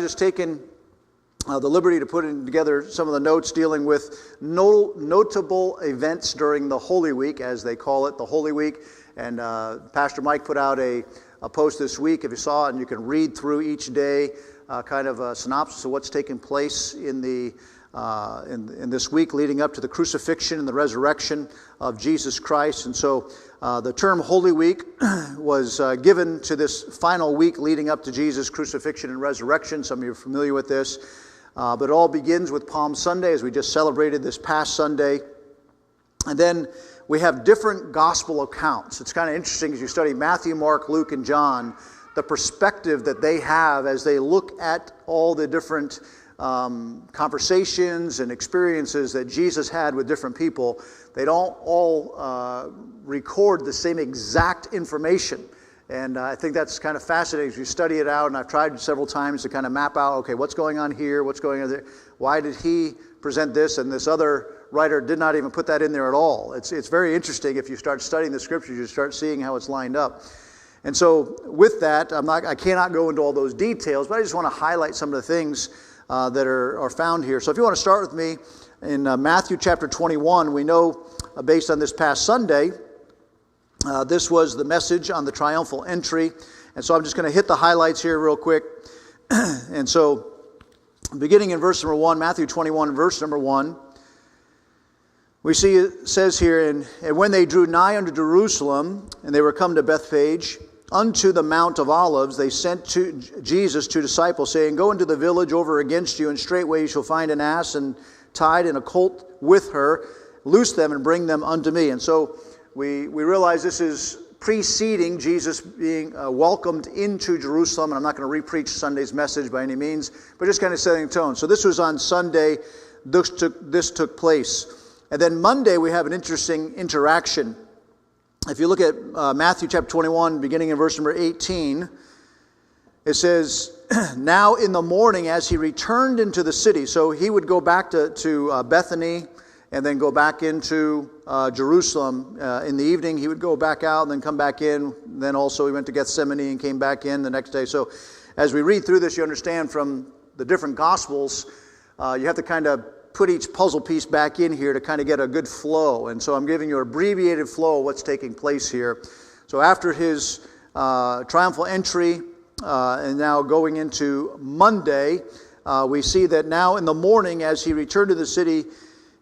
just taken the liberty to put together some of the notes dealing with notable events during the Holy Week, as they call it, the Holy Week. And Pastor Mike put out a post this week, if you saw it, and you can read through each day kind of a synopsis of what's taking place in this week leading up to the crucifixion and the resurrection of Jesus Christ. And so the term Holy Week was given to this final week leading up to Jesus' crucifixion and resurrection. Some of you are familiar with this. But it all begins with Palm Sunday, as we just celebrated this past Sunday. And then we have different gospel accounts. It's kind of interesting as you study Matthew, Mark, Luke, and John, the perspective that they have as they look at all the different conversations and experiences that Jesus had with different people. They don't all record the same exact information. And I think that's kind of fascinating as you study it out, and I've tried several times to kind of map out, okay, what's going on here, what's going on there, why did he present this, and this other writer did not even put that in there at all. It's very interesting. If you start studying the scriptures, you start seeing how it's lined up. And so with that, I cannot go into all those details, but I just want to highlight some of the things that are found here. So if you want to start with me in Matthew chapter 21, we know based on this past Sunday, this was the message on the triumphal entry. And so I'm just going to hit the highlights here real quick. And so beginning in verse number 1, Matthew 21, verse number 1, we see it says here, and when they drew nigh unto Jerusalem, and they were come to Bethphage, unto the Mount of Olives, they sent to Jesus two disciples, saying, Go into the village over against you, and straightway you shall find an ass and tied and a colt with her. Loose them and bring them unto me. And so we realize this is preceding Jesus being welcomed into Jerusalem. And I'm not going to re-preach Sunday's message by any means, but just kind of setting the tone. So this was on Sunday. This took place. And then Monday we have an interesting interaction. If you look at Matthew chapter 21, beginning in verse number 18, it says, Now in the morning as he returned into the city, so he would go back to Bethany and then go back into Jerusalem. In the evening he would go back out and then come back in. Then also he went to Gethsemane and came back in the next day. So as we read through this, you understand from the different Gospels, you have to kind of put each puzzle piece back in here to kind of get a good flow. And so I'm giving you an abbreviated flow of what's taking place here. So after his triumphal entry and now going into Monday, we see that now in the morning as he returned to the city,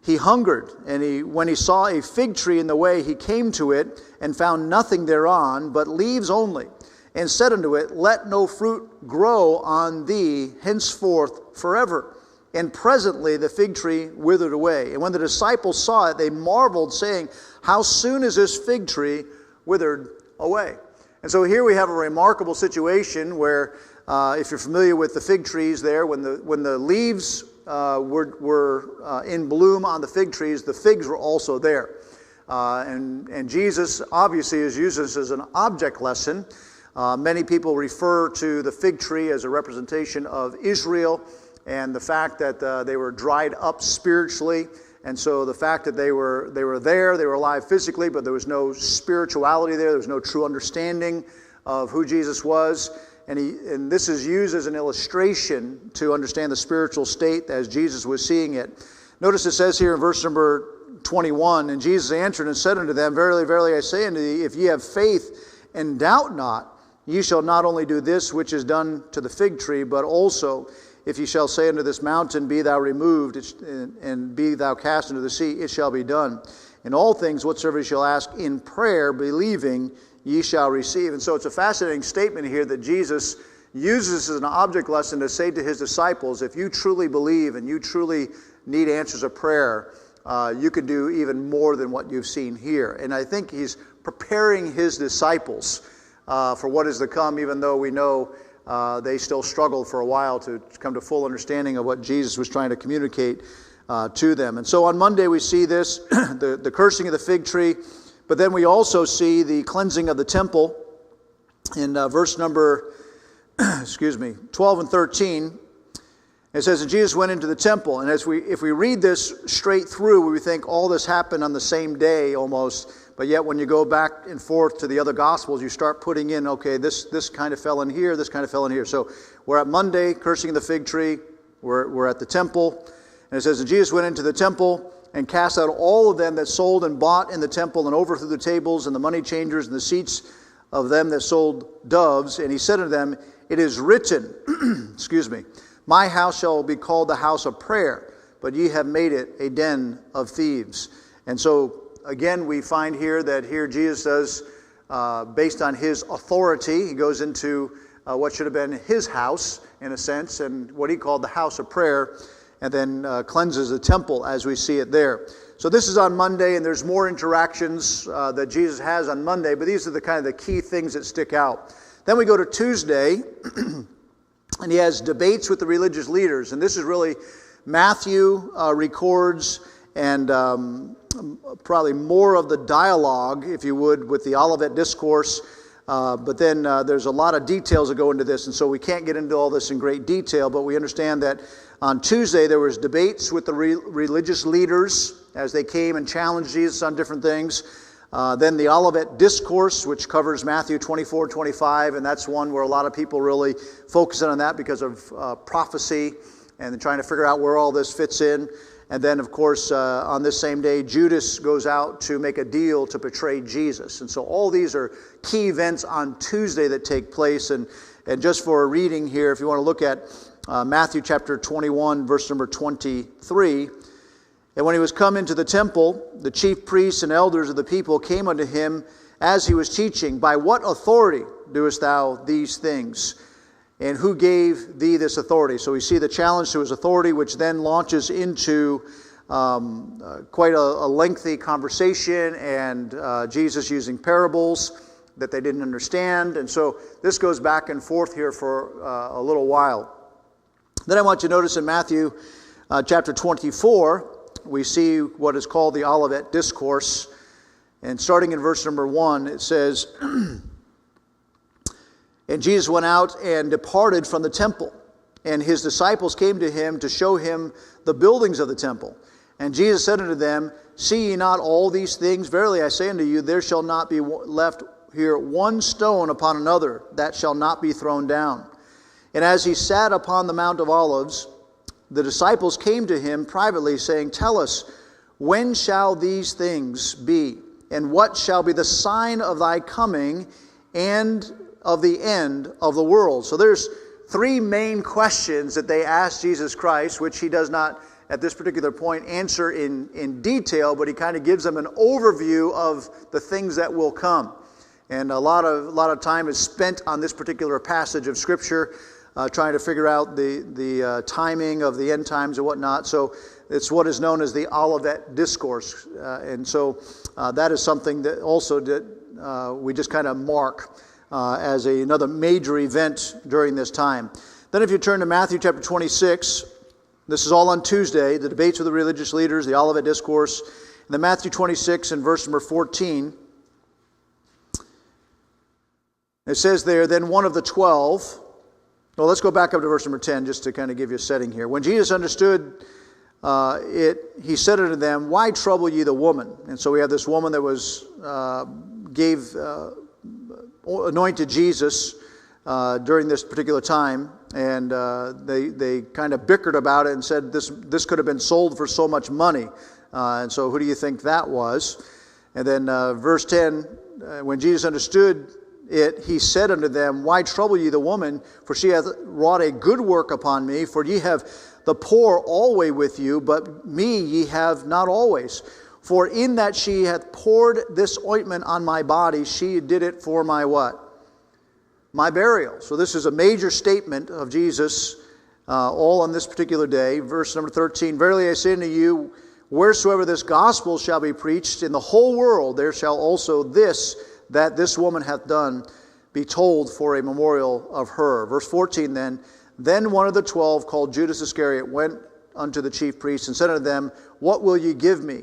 he hungered. And when he saw a fig tree in the way, he came to it and found nothing thereon, but leaves only, and said unto it, Let no fruit grow on thee henceforth forever. And presently the fig tree withered away. And when the disciples saw it, they marveled, saying, How soon is this fig tree withered away? And so here we have a remarkable situation where, if you're familiar with the fig trees there, when the leaves were in bloom on the fig trees, the figs were also there. And Jesus obviously is used this as an object lesson. Many people refer to the fig tree as a representation of Israel, and the fact that they were dried up spiritually. And so the fact that they were there, they were alive physically, but there was no spirituality there. There was no true understanding of who Jesus was. And this is used as an illustration to understand the spiritual state as Jesus was seeing it. Notice it says here in verse number 21, And Jesus answered and said unto them, Verily, verily, I say unto thee, if ye have faith and doubt not, ye shall not only do this which is done to the fig tree, but also, if ye shall say unto this mountain, Be thou removed, and be thou cast into the sea, it shall be done. In all things whatsoever ye shall ask in prayer, believing, ye shall receive. And so it's a fascinating statement here that Jesus uses this as an object lesson to say to his disciples, if you truly believe and you truly need answers of prayer, you can do even more than what you've seen here. And I think he's preparing his disciples for what is to come, even though we know they still struggled for a while to come to full understanding of what Jesus was trying to communicate to them. And so on Monday we see this, the cursing of the fig tree, but then we also see the cleansing of the temple in verse number 12 and 13. It says, And Jesus went into the temple. And if we read this straight through, we think all this happened on the same day almost. But yet when you go back and forth to the other Gospels, you start putting in, okay, this kind of fell in here, this kind of fell in here. So we're at Monday, cursing the fig tree. We're at the temple. And it says, and Jesus went into the temple and cast out all of them that sold and bought in the temple, and overthrew the tables and the money changers and the seats of them that sold doves. And he said unto them, it is written, excuse me, my house shall be called the house of prayer, but ye have made it a den of thieves. And so, again, we find here that here Jesus does, based on his authority, he goes into what should have been his house, in a sense, and what he called the house of prayer, and then cleanses the temple as we see it there. So this is on Monday, and there's more interactions that Jesus has on Monday, but these are the kind of the key things that stick out. Then we go to Tuesday, and he has debates with the religious leaders, and this is really Matthew records, and probably more of the dialogue, if you would, with the Olivet Discourse. But then there's a lot of details that go into this, and so we can't get into all this in great detail, but we understand that on Tuesday there was debates with the religious leaders as they came and challenged Jesus on different things. Then the Olivet Discourse, which covers Matthew 24, 25, and that's one where a lot of people really focus on that because of prophecy and trying to figure out where all this fits in. And then, of course, on this same day, Judas goes out to make a deal to betray Jesus. And so all these are key events on Tuesday that take place. And just for a reading here, if you want to look at Matthew chapter 21, verse number 23. And when he was come into the temple, the chief priests and elders of the people came unto him as he was teaching. By what authority doest thou these things? And who gave thee this authority? So we see the challenge to his authority, which then launches into quite a lengthy conversation, and Jesus using parables that they didn't understand. And so this goes back and forth here for a little while. Then I want you to notice in Matthew chapter 24, we see what is called the Olivet Discourse. And starting in verse number 1, it says, and Jesus went out and departed from the temple, and his disciples came to him to show him the buildings of the temple. And Jesus said unto them, see ye not all these things? Verily I say unto you, there shall not be left here one stone upon another that shall not be thrown down. And as he sat upon the Mount of Olives, the disciples came to him privately, saying, tell us, when shall these things be? And what shall be the sign of thy coming and of the end of the world? So there's three main questions that they asked Jesus Christ, which he does not, at this particular point, answer in detail, but he kind of gives them an overview of the things that will come. And a lot of time is spent on this particular passage of Scripture, trying to figure out the timing of the end times and whatnot. So it's what is known as the Olivet Discourse. And so that is something that also that we just kind of mark as another major event during this time. Then if you turn to Matthew chapter 26, this is all on Tuesday, the debates with the religious leaders, the Olivet Discourse. And then Matthew 26 and verse number 14, it says there, then one of the 12, well, let's go back up to verse number 10 just to kind of give you a setting here. When Jesus understood it, he said unto them, why trouble ye the woman? And so we have this woman that was anointed Jesus during this particular time, and they kind of bickered about it and said this could have been sold for so much money. And so who do you think that was? And then verse 10, when Jesus understood it, he said unto them, why trouble ye the woman? For she hath wrought a good work upon me. For ye have the poor always with you, but me ye have not always. For in that she hath poured this ointment on my body, she did it for my what? My burial. So this is a major statement of Jesus, all on this particular day. Verse number 13, verily I say unto you, wheresoever this gospel shall be preached in the whole world, there shall also this that this woman hath done be told for a memorial of her. Verse 14 then one of the 12, called Judas Iscariot, went unto the chief priests and said unto them, what will ye give me?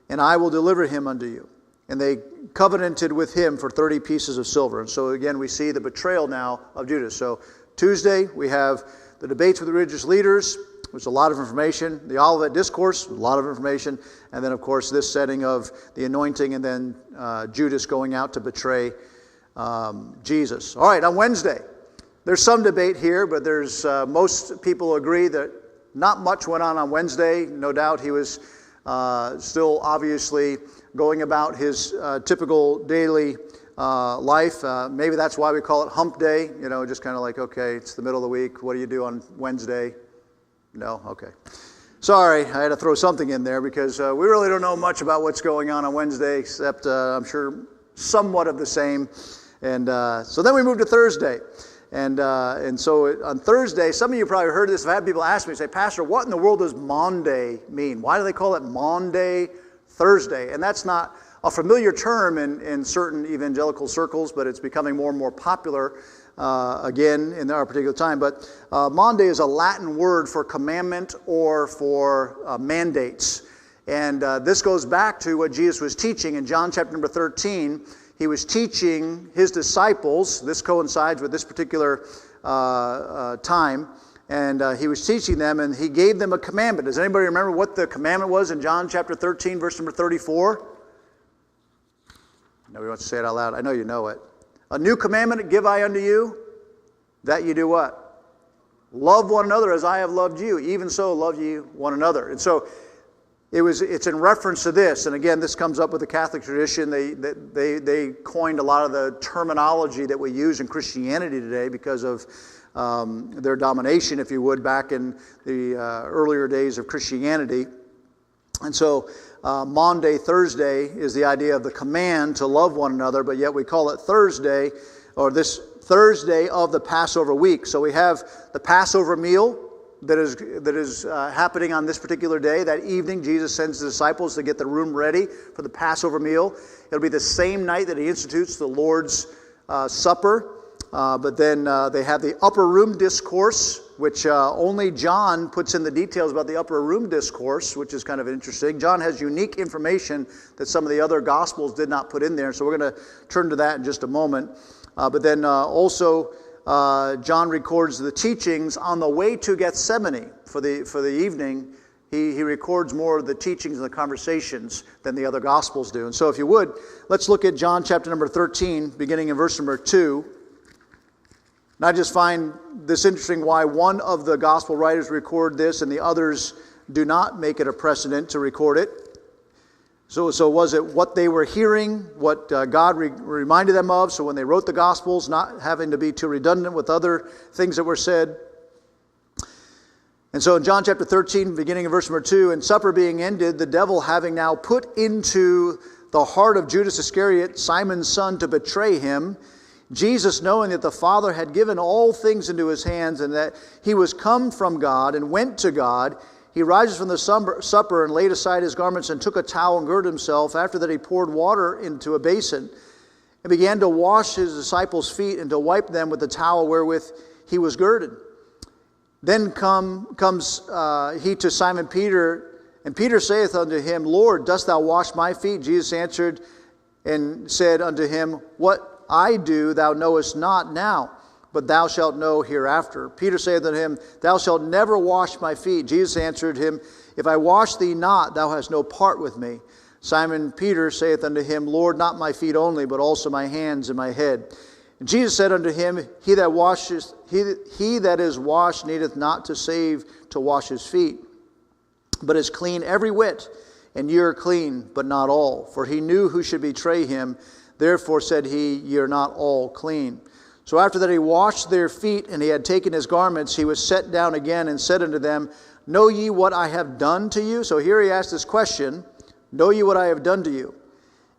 And I will deliver him unto you. And they covenanted with him for 30 pieces of silver. And so again, we see the betrayal now of Judas. So Tuesday, we have the debates with the religious leaders. which is a lot of information. The Olivet Discourse, a lot of information. And then, of course, this setting of the anointing and then Judas going out to betray Jesus. All right, on Wednesday, there's some debate here, but there's most people agree that not much went on Wednesday. No doubt he was still obviously going about his typical daily life. Maybe that's why we call it Hump Day. You know, just kind of like, okay, it's the middle of the week. What do you do on Wednesday? No? Okay. Sorry, I had to throw something in there because we really don't know much about what's going on Wednesday, except I'm sure somewhat of the same. And so then we moved to Thursday. And so on Thursday, some of you probably heard this. I've had people ask me, say, Pastor, what in the world does Maundy mean? Why do they call it Maundy Thursday? And that's not a familiar term in certain evangelical circles, but it's becoming more and more popular again in our particular time. But Maundy is a Latin word for commandment or for mandates. And this goes back to what Jesus was teaching in John chapter number 13. He was teaching his disciples. This coincides with this particular time. And he was teaching them, and he gave them a commandment. Does anybody remember what the commandment was in John chapter 13, verse number 34? Nobody wants to say it out loud. I know you know it. A new commandment give I unto you, that you do what? Love one another as I have loved you. Even so love ye one another. And so it's in reference to this. And again, this comes up with the Catholic tradition. They coined a lot of the terminology that we use in Christianity today because of their domination, if you would, back in the earlier days of Christianity. And so Maundy Thursday is the idea of the command to love one another, but yet we call it Thursday, or this Thursday of the Passover week. So we have the Passover meal that is happening on this particular day. That evening, Jesus sends the disciples to get the room ready for the Passover meal. It'll be the same night that he institutes the Lord's Supper. But then they have the upper room discourse, which only John puts in the details about the upper room discourse, which is kind of interesting. John has unique information that some of the other Gospels did not put in there. So we're going to turn to that in just a moment. But then also John records the teachings on the way to Gethsemane for the evening. He records more of the teachings and the conversations than the other Gospels do. And so if you would, let's look at John chapter number 13, beginning in verse number 2. And I just find this interesting why one of the Gospel writers record this and the others do not make it a precedent to record it. So was it what they were hearing, what God reminded them of, so when they wrote the Gospels, not having to be too redundant with other things that were said? And so in John chapter 13, beginning in verse number 2, and supper being ended, the devil having now put into the heart of Judas Iscariot, Simon's son, to betray him, Jesus, knowing that the Father had given all things into his hands and that he was come from God and went to God, he rises from the supper and laid aside his garments and took a towel and girded himself. After that he poured water into a basin and began to wash his disciples' feet and to wipe them with the towel wherewith he was girded. Then comes he to Simon Peter, and Peter saith unto him, Lord, dost thou wash my feet? Jesus answered and said unto him, What I do thou knowest not now, but thou shalt know hereafter. Peter saith unto him, Thou shalt never wash my feet. Jesus answered him, If I wash thee not, thou hast no part with me. Simon Peter saith unto him, Lord, not my feet only, but also my hands and my head. And Jesus said unto him, He that is washed needeth not to save to wash his feet, but is clean every whit, and ye are clean, but not all. For he knew who should betray him. Therefore said he, Ye are not all clean. So after that he washed their feet, and he had taken his garments, he was set down again and said unto them, Know ye what I have done to you? So here he asked this question, Know ye what I have done to you?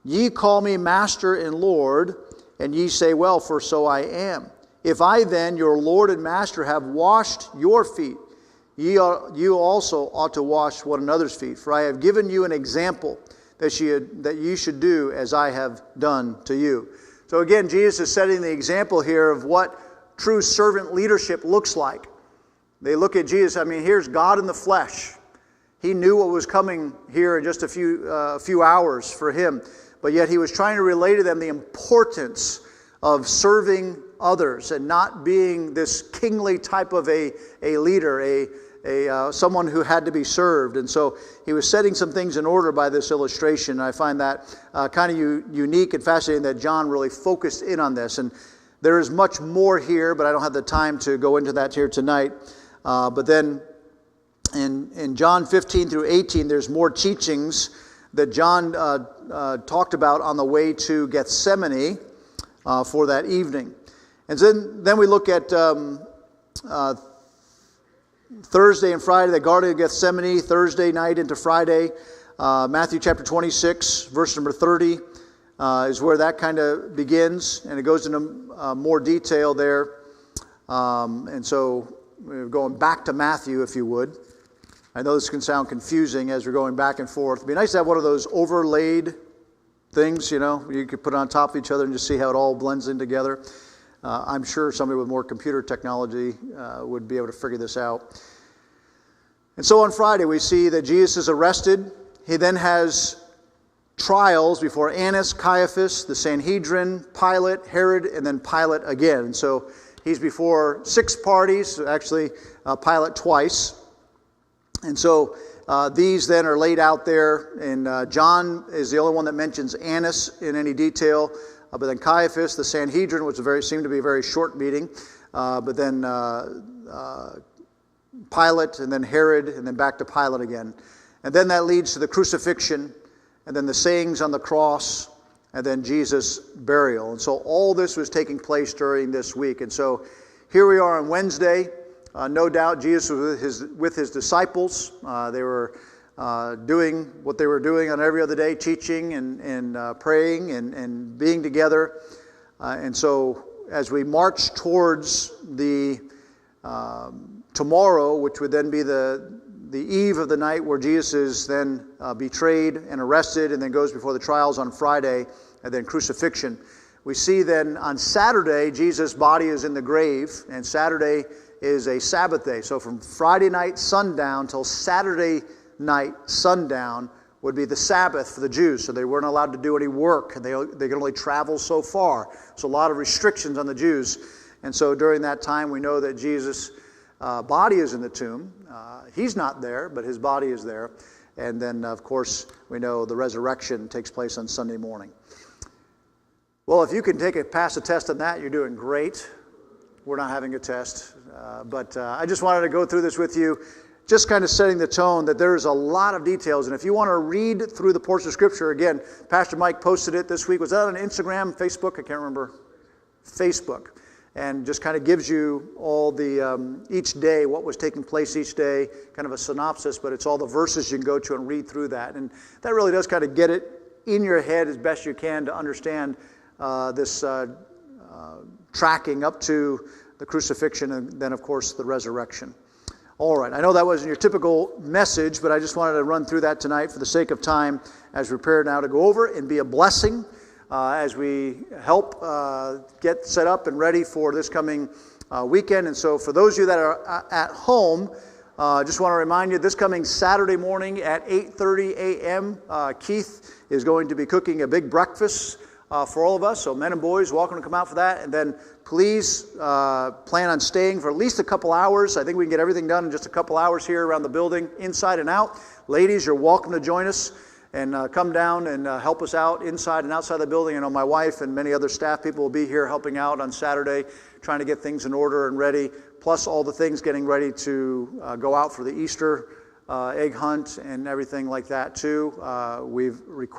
Ye call me Master and Lord, and ye say, Well, for so I am. If I then, your Lord and Master, have washed your feet, you also ought to wash one another's feet. For I have given you an example, that you should do as I have done to you. So again, Jesus is setting the example here of what true servant leadership looks like. They look at Jesus, here's God in the flesh. He knew what was coming here in just a few hours for him. But yet he was trying to relay to them the importance of serving others and not being this kingly type of a leader, someone who had to be served. And so he was setting some things in order by this illustration. I find that kind of unique and fascinating that John really focused in on this. And there is much more here, but I don't have the time to go into that here tonight. But then in John 15 through 18, there's more teachings that John talked about on the way to Gethsemane for that evening. And then we look at Thursday and Friday, the Garden of Gethsemane, Thursday night into Friday. Matthew chapter 26, verse number 30 is where that kind of begins, and it goes into more detail there. And so we're going back to Matthew, if you would. I know this can sound confusing as we're going back and forth. It'd be nice to have one of those overlaid things, you could put on top of each other and just see how it all blends in together. I'm sure somebody with more computer technology would be able to figure this out. And so on Friday, we see that Jesus is arrested. He then has trials before Annas, Caiaphas, the Sanhedrin, Pilate, Herod, and then Pilate again. And so he's before 6 parties, actually Pilate twice. And so these then are laid out there, and John is the only one that mentions Annas in any detail. But then Caiaphas, the Sanhedrin, which seemed to be a very short meeting. But then Pilate, and then Herod, and then back to Pilate again. And then that leads to the crucifixion, and then the sayings on the cross, and then Jesus' burial. And so all this was taking place during this week. And so here we are on Wednesday. No doubt Jesus was with his disciples. They were doing what they were doing on every other day, teaching and praying and being together. And so as we march towards the tomorrow, which would then be the eve of the night where Jesus is then betrayed and arrested and then goes before the trials on Friday and then crucifixion, we see then on Saturday, Jesus' body is in the grave, and Saturday is a Sabbath day. So from Friday night sundown till Saturday night sundown would be the Sabbath for the Jews. So they weren't allowed to do any work, and they could only travel so far. So a lot of restrictions on the Jews. And so during that time, we know that Jesus' body is in the tomb. He's not there, but his body is there. And then, of course, we know the resurrection takes place on Sunday morning. Well, if you can pass a test on that, you're doing great. We're not having a test. But I just wanted to go through this with you, just kind of setting the tone that there's a lot of details. And if you want to read through the portion of Scripture, again, Pastor Mike posted it this week. Was that on Instagram, Facebook? I can't remember. Facebook. And just kind of gives you all the, each day, what was taking place each day, kind of a synopsis, but it's all the verses you can go to and read through that. And that really does kind of get it in your head as best you can to understand this tracking up to the crucifixion and then, of course, the resurrection. All right, I know that wasn't your typical message, but I just wanted to run through that tonight for the sake of time as we prepare now to go over and be a blessing as we help get set up and ready for this coming weekend. And so for those of you that are at home, I just want to remind you, this coming Saturday morning at 8:30 a.m., Keith is going to be cooking a big breakfast for all of us. So men and boys, welcome to come out for that. And then please plan on staying for at least a couple hours. I think we can get everything done in just a couple hours here around the building, inside and out. Ladies, you're welcome to join us and come down and help us out inside and outside the building. I know my wife and many other staff people will be here helping out on Saturday, trying to get things in order and ready, plus all the things getting ready to go out for the Easter egg hunt and everything like that too. We've requested